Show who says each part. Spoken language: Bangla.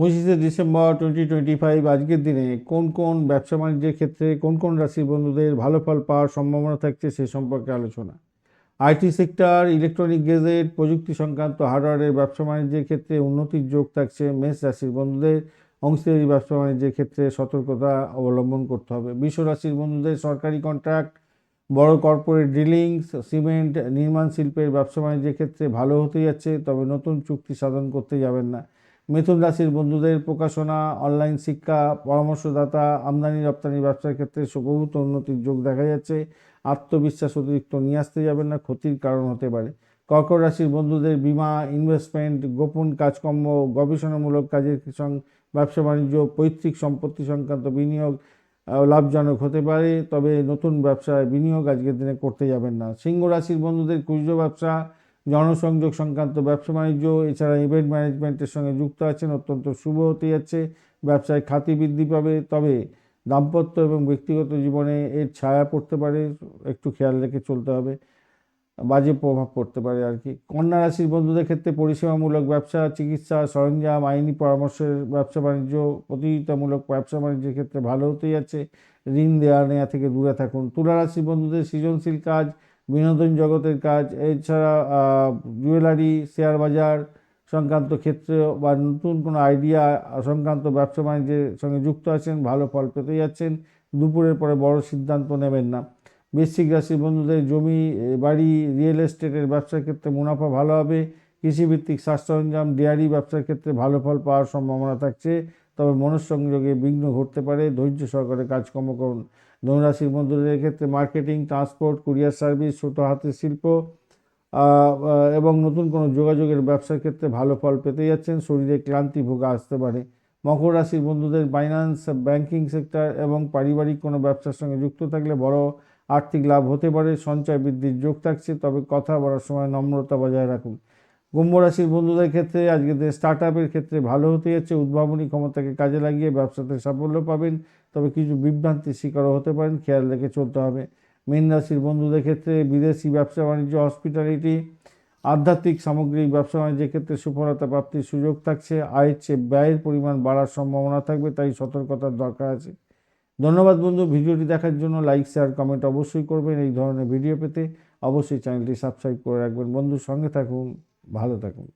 Speaker 1: 25 ডিসেম্বর 2025 আজকের দিনে কোন কোন ব্যবসা বাণিজ্যের ক্ষেত্রে কোন কোন রাশির বন্ধুদের ভালো ফল পাওয়ার সম্ভাবনা থাকছে সে সম্পর্কে আলোচনা। আইটি সেক্টর, ইলেকট্রনিক গেজেট, প্রযুক্তি সংক্রান্ত হার্ডওয়্যারের ব্যবসা বাণিজ্যের ক্ষেত্রে উন্নতির যোগ থাকছে। মেষ রাশির বন্ধুদের অংশীদারি ব্যবসা বাণিজ্যের ক্ষেত্রে সতর্কতা অবলম্বন করতে হবে। বৃষ রাশির বন্ধুদের সরকারি কন্ট্রাক্ট, বড় কর্পোরেট ডিলিংস, সিমেন্ট, নির্মাণ শিল্পের ব্যবসা বাণিজ্যের ক্ষেত্রে ভালো হতে যাচ্ছে, তবে নতুন চুক্তি সাধন করতে যাবেন না। মিথুন রাশির বন্ধুদের প্রকাশনা, অনলাইন শিক্ষা, পরামর্শদাতা, আমদানি রপ্তানি ব্যবসার ক্ষেত্রে সুপ্রভূত উন্নতির যোগ দেখা যাচ্ছে। আত্মবিশ্বাস অতিরিক্ত নিয়ে আসতে যাবেন না, ক্ষতির কারণ হতে পারে। কর্কট রাশির বন্ধুদের বিমা, ইনভেস্টমেন্ট, গোপন কাজকর্ম, গবেষণামূলক কাজের ব্যবসা বাণিজ্য, পৈতৃক সম্পত্তি সংক্রান্ত বিনিয়োগ লাভজনক হতে পারে, তবে নতুন ব্যবসায় বিনিয়োগ আজকের দিনে করতে যাবেন না। সিংহ রাশির বন্ধুদের খুচরো ব্যবসা, জনসংযোগ সংক্রান্ত ব্যবসা বাণিজ্য, এছাড়া ইভেন্ট ম্যানেজমেন্টের সঙ্গে যুক্ত আছেন, অত্যন্ত শুভ হতে যাচ্ছে। ব্যবসায় খ্যাতি বৃদ্ধি পাবে, তবে দাম্পত্য এবং ব্যক্তিগত জীবনে এর ছায়া পড়তে পারে, একটু খেয়াল রেখে চলতে হবে, বাজে প্রভাব পড়তে পারে আর কি। কন্যা রাশির বন্ধুদের ক্ষেত্রে পরিষেবামূলক ব্যবসা, চিকিৎসা, সরঞ্জাম, আইনি পরামর্শের ব্যবসা বাণিজ্য, প্রতিযোগিতামূলক ব্যবসা বাণিজ্যের ক্ষেত্রে ভালো হতে যাচ্ছে। ঋণ দেওয়া নেওয়া থেকে দূরে থাকুন। তুলা রাশির বন্ধুদের সৃজনশীল কাজ, বিনোদন জগতের কাজ, এছাড়া জুয়েলারি, শেয়ার বাজার সংক্রান্ত ক্ষেত্রে বা নতুন কোনো আইডিয়া সংক্রান্ত ব্যবসা বাণিজ্যের সঙ্গে যুক্ত আছেন, ভালো ফল পেতে যাচ্ছেন। দুপুরের পরে বড় সিদ্ধান্ত নেবেন না। বৃশ্চিক রাশির বন্ধুদের জমি, বাড়ি, রিয়েল এস্টেটের ব্যবসার ক্ষেত্রে মুনাফা ভালো হবে। কৃষিভিত্তিক সাজ সরঞ্জাম, ডেয়ারি ব্যবসার ক্ষেত্রে ভালো ফল পাওয়ার সম্ভাবনা থাকছে, তবে মনঃসংযোগে বিঘ্ন ঘটতে পারে, ধৈর্য সহকারে কাজকর্ম করুন। ধনুরাশির বন্ধুদের ক্ষেত্রে মার্কেটিং, ট্রান্সপোর্ট, কুরিয়ার সার্ভিস, ছোট হাতের শিল্প এবং নতুন কোনো যোগাযোগের ব্যবসার ক্ষেত্রে ভালো ফল পেতে যাচ্ছেন। শরীরে ক্লান্তি ভোগা আসতে পারে। মকর রাশির বন্ধুদের ফাইন্যান্স, ব্যাংকিং সেক্টর এবং পারিবারিক কোনো ব্যবসার সঙ্গে যুক্ত থাকলে বড় আর্থিক লাভ হতে পারে। সঞ্চয় বৃদ্ধির যোগ থাকছে, তবে কথা বলার সময় নম্রতা বজায় রাখুন। কুম্ভ রাশির বন্ধুদের ক্ষেত্রে আজকের দিনে স্টার্ট আপের ক্ষেত্রে ভালো হতে যাচ্ছে। উদ্ভাবনী ক্ষমতাকে কাজে লাগিয়ে ব্যবসাতে সাফল্য পাবেন, তবে কিছু বিভ্রান্তির শিকারও হতে পারেন, খেয়াল রেখে চলতে হবে। মীন রাশির বন্ধুদের ক্ষেত্রে বিদেশি ব্যবসা বাণিজ্য, হসপিটালিটি, আধ্যাত্মিক সামগ্রিক ব্যবসা বাণিজ্যের ক্ষেত্রে সফলতা প্রাপ্তির সুযোগ থাকছে। আয়ের চেয়ে ব্যয়ের পরিমাণ বাড়ার সম্ভাবনা থাকবে, তাই সতর্কতার দরকার আছে। ধন্যবাদ বন্ধু, ভিডিওটি দেখার জন্য। লাইক, শেয়ার, কমেন্ট অবশ্যই করবেন। এই ধরনের ভিডিও পেতে অবশ্যই চ্যানেলটি সাবস্ক্রাইব করে রাখবেন। বন্ধুর সঙ্গে থাকুন, ভালো থাকুন।